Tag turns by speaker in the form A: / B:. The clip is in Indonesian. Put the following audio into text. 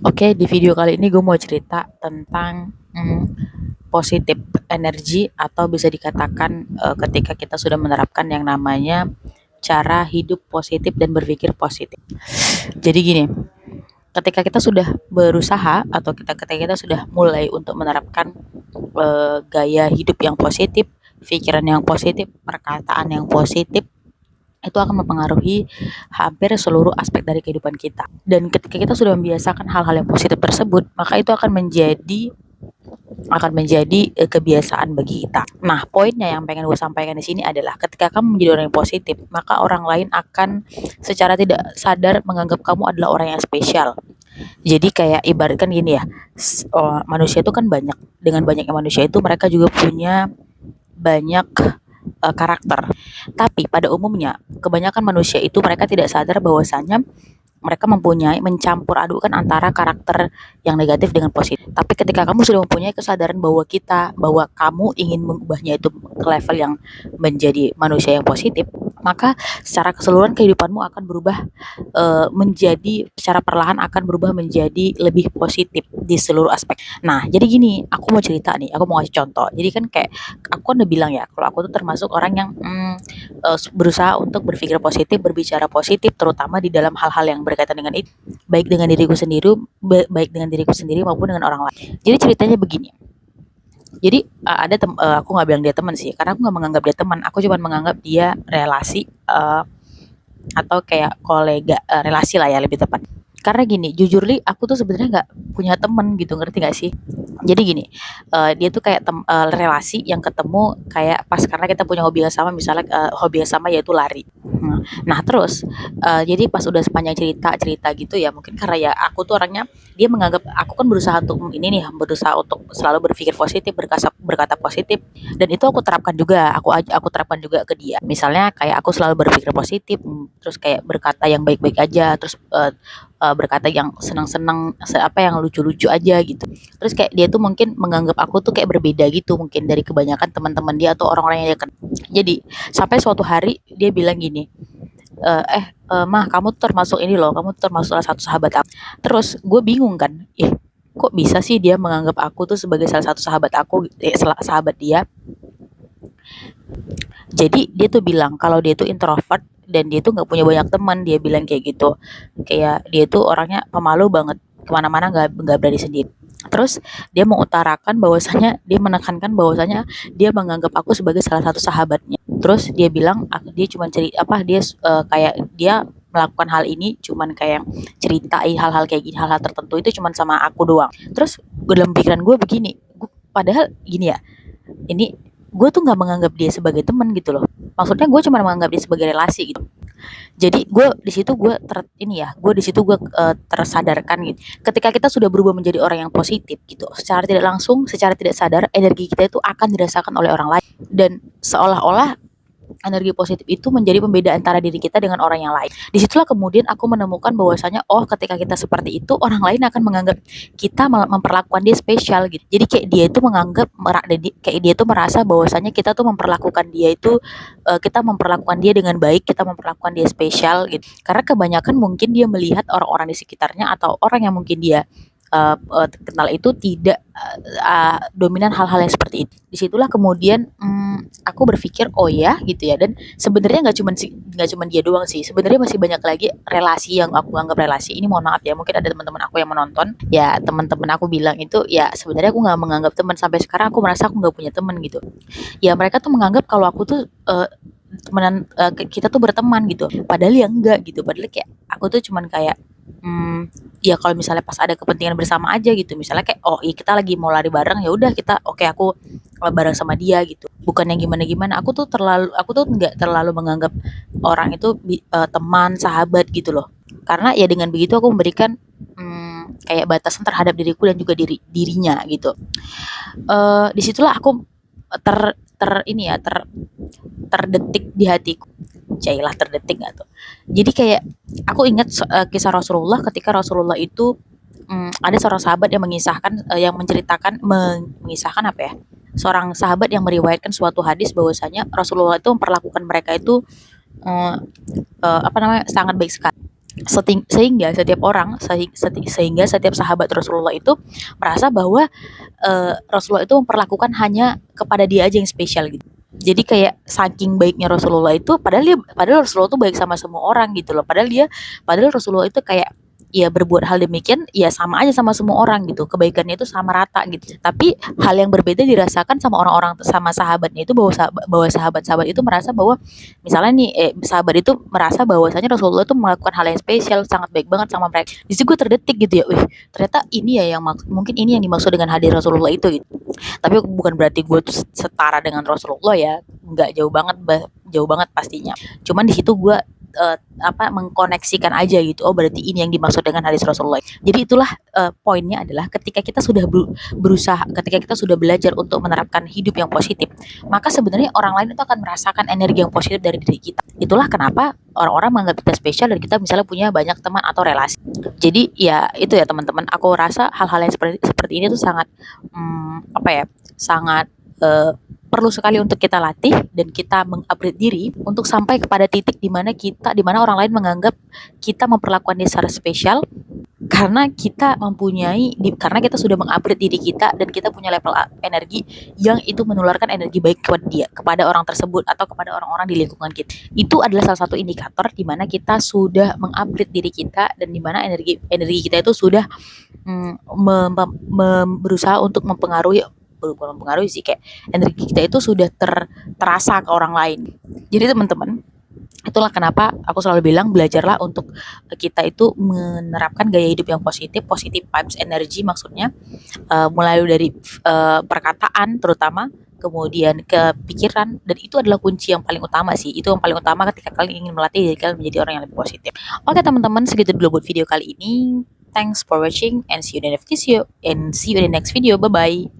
A: Oke, di video kali ini gue mau cerita tentang positif energi atau bisa dikatakan ketika kita sudah menerapkan yang namanya cara hidup positif dan berpikir positif. Jadi gini, ketika kita sudah berusaha atau ketika kita sudah mulai untuk menerapkan gaya hidup yang positif, pikiran yang positif, perkataan yang positif, itu akan mempengaruhi hampir seluruh aspek dari kehidupan kita. Dan ketika kita sudah membiasakan hal-hal yang positif tersebut, maka itu akan menjadi kebiasaan bagi kita. Nah, poinnya yang pengen gue sampaikan di sini adalah ketika kamu menjadi orang yang positif, maka orang lain akan secara tidak sadar menganggap kamu adalah orang yang spesial. Jadi kayak ibaratkan gini ya, manusia itu kan banyak. Dengan banyaknya manusia itu mereka juga punya banyak karakter. Tapi pada umumnya kebanyakan manusia itu mereka tidak sadar bahwasanya mereka mempunyai mencampur adukan antara karakter yang negatif dengan positif. Tapi ketika kamu sudah mempunyai kesadaran bahwa kamu ingin mengubahnya itu ke level yang menjadi manusia yang positif, maka secara keseluruhan kehidupanmu akan berubah menjadi secara perlahan akan berubah menjadi lebih positif di seluruh aspek. Nah, jadi gini, aku mau cerita nih, aku mau kasih contoh. Jadi kan kayak aku kan udah bilang ya, kalau aku tuh termasuk orang yang berusaha untuk berpikir positif, berbicara positif, terutama di dalam hal-hal yang berkaitan dengan itu, baik dengan diriku sendiri maupun dengan orang lain. Jadi ceritanya begini. Jadi aku nggak bilang dia teman sih, karena aku nggak menganggap dia teman, aku cuma menganggap dia relasi atau kayak kolega, relasi lah ya lebih tepat. Karena gini, jujur li, aku tuh sebenarnya nggak punya temen gitu, ngerti gak sih? Jadi gini, dia tuh kayak relasi yang ketemu kayak pas karena kita punya hobi yang sama, misalnya hobi yang sama yaitu lari. Nah terus, jadi pas udah sepanjang cerita-cerita gitu ya, mungkin karena ya aku tuh orangnya, dia menganggap aku kan berusaha untuk ini nih, berusaha untuk selalu berpikir positif, berkata positif, dan itu aku terapkan juga ke dia. Misalnya kayak aku selalu berpikir positif, terus kayak berkata yang baik-baik aja, terus berkata yang senang-senang, apa yang lucu-lucu aja gitu. Terus kayak dia tuh mungkin menganggap aku tuh kayak berbeda gitu mungkin dari kebanyakan teman-teman dia atau orang-orang yang dia kenal. Jadi sampai suatu hari dia bilang gini, mah kamu tuh termasuk ini loh, kamu tuh termasuk salah satu sahabat aku. Terus gue bingung kan, kok bisa sih dia menganggap aku tuh sebagai salah satu sahabat aku, sahabat dia. Jadi dia tuh bilang kalau dia tuh introvert dan dia tuh nggak punya banyak teman, dia bilang kayak gitu. Kayak dia tuh orangnya pemalu banget, kemana-mana nggak berani sendiri. Terus dia mengutarakan bahwasanya, dia menekankan bahwasanya dia menganggap aku sebagai salah satu sahabatnya. Terus dia bilang dia cuma kayak dia melakukan hal ini cuman kayak ceritain hal-hal kayak gini, hal-hal tertentu itu cuman sama aku doang. Terus dalam pikiran gue begini, padahal gini ya, ini gue tuh nggak menganggap dia sebagai teman gitu loh, maksudnya gue cuma menganggap dia sebagai relasi gitu. Jadi gue di situ gue tersadarkan gitu, ketika kita sudah berubah menjadi orang yang positif gitu, secara tidak langsung, secara tidak sadar, energi kita itu akan dirasakan oleh orang lain, dan seolah-olah energi positif itu menjadi pembeda antara diri kita dengan orang yang lain. Disitulah kemudian aku menemukan bahwasanya, oh ketika kita seperti itu, orang lain akan menganggap kita memperlakukan dia spesial gitu. Jadi kayak dia itu kayak dia itu merasa bahwasanya kita tuh memperlakukan dia itu, kita memperlakukan dia dengan baik, kita memperlakukan dia spesial gitu. Karena kebanyakan mungkin dia melihat orang-orang di sekitarnya atau orang yang mungkin dia kenal itu tidak dominan hal-hal yang seperti itu. Disitulah kemudian aku berpikir, oh ya gitu ya, dan sebenarnya nggak cuma dia doang sih, sebenarnya masih banyak lagi relasi yang aku anggap relasi ini. Mohon maaf ya, mungkin ada teman-teman aku yang menonton ya, teman-teman aku bilang itu ya sebenarnya aku nggak menganggap teman, sampai sekarang aku merasa aku nggak punya teman gitu ya. Mereka tuh menganggap kalau aku tuh kita tuh berteman gitu, padahal ya enggak gitu. Padahal kayak aku tuh cuman kayak ya kalau misalnya pas ada kepentingan bersama aja gitu, misalnya kayak oh iya kita lagi mau lari bareng, ya udah kita oke, aku bareng sama dia gitu, bukan yang gimana-gimana. Aku tuh nggak terlalu menganggap orang itu teman, sahabat gitu loh, karena ya dengan begitu aku memberikan kayak batasan terhadap diriku dan juga dirinya gitu. Disitulah aku terdetik di hatiku, jailah terdetik nggak tuh. Jadi kayak aku ingat kisah Rasulullah, ketika Rasulullah itu ada seorang sahabat yang mengisahkan apa ya, seorang sahabat yang meriwayatkan suatu hadis bahwasanya Rasulullah itu memperlakukan mereka itu apa namanya, sangat baik sekali. Sehingga setiap orang sehingga setiap sahabat Rasulullah itu merasa bahwa Rasulullah itu memperlakukan hanya kepada dia aja yang spesial gitu. Jadi kayak saking baiknya Rasulullah itu, padahal Rasulullah itu baik sama semua orang gitu loh. Padahal Rasulullah itu kayak ya berbuat hal demikian ya sama aja sama semua orang gitu. Kebaikannya itu sama rata gitu. Tapi hal yang berbeda dirasakan sama orang-orang, sama sahabatnya itu, bahwa sahabat-sahabat itu merasa bahwa misalnya nih sahabat itu merasa bahwasanya Rasulullah itu melakukan hal yang spesial, sangat baik banget sama mereka. Di situ gue terdetik gitu ya, wih ternyata ini ya yang mungkin ini yang dimaksud dengan hadir Rasulullah itu gitu. Tapi bukan berarti gue tuh setara dengan Rasulullah ya, nggak, jauh banget pastinya. Cuman di situ gue mengkoneksikan aja gitu, oh berarti ini yang dimaksud dengan hadis Rasulullah. Jadi itulah poinnya adalah ketika kita sudah berusaha, ketika kita sudah belajar untuk menerapkan hidup yang positif, maka sebenarnya orang lain itu akan merasakan energi yang positif dari diri kita. Itulah kenapa orang-orang menganggap kita spesial dan kita misalnya punya banyak teman atau relasi. Jadi ya itu ya teman-teman, aku rasa hal-hal yang seperti ini tuh sangat sangat perlu sekali untuk kita latih dan kita mengupgrade diri untuk sampai kepada titik di mana orang lain menganggap kita memperlakukan dia secara spesial karena karena kita sudah mengupgrade diri kita dan kita punya level energi yang itu menularkan energi baik kepada orang tersebut atau kepada orang-orang di lingkungan kita. Itu adalah salah satu indikator di mana kita sudah mengupgrade diri kita dan di mana energi kita itu sudah berusaha untuk mempengaruhi, bukan mempengaruhi sih, kayak energi kita itu sudah terasa ke orang lain. Jadi teman-teman, itulah kenapa aku selalu bilang belajarlah untuk kita itu menerapkan gaya hidup yang positive vibes energy, maksudnya mulai dari perkataan terutama, kemudian ke pikiran, dan itu adalah kunci yang paling utama sih. Itu yang paling utama ketika kalian ingin melatih diri kalian menjadi orang yang lebih positif. Oke teman-teman, segitu dulu buat video kali ini. Thanks for watching and see you in the next video. Bye bye.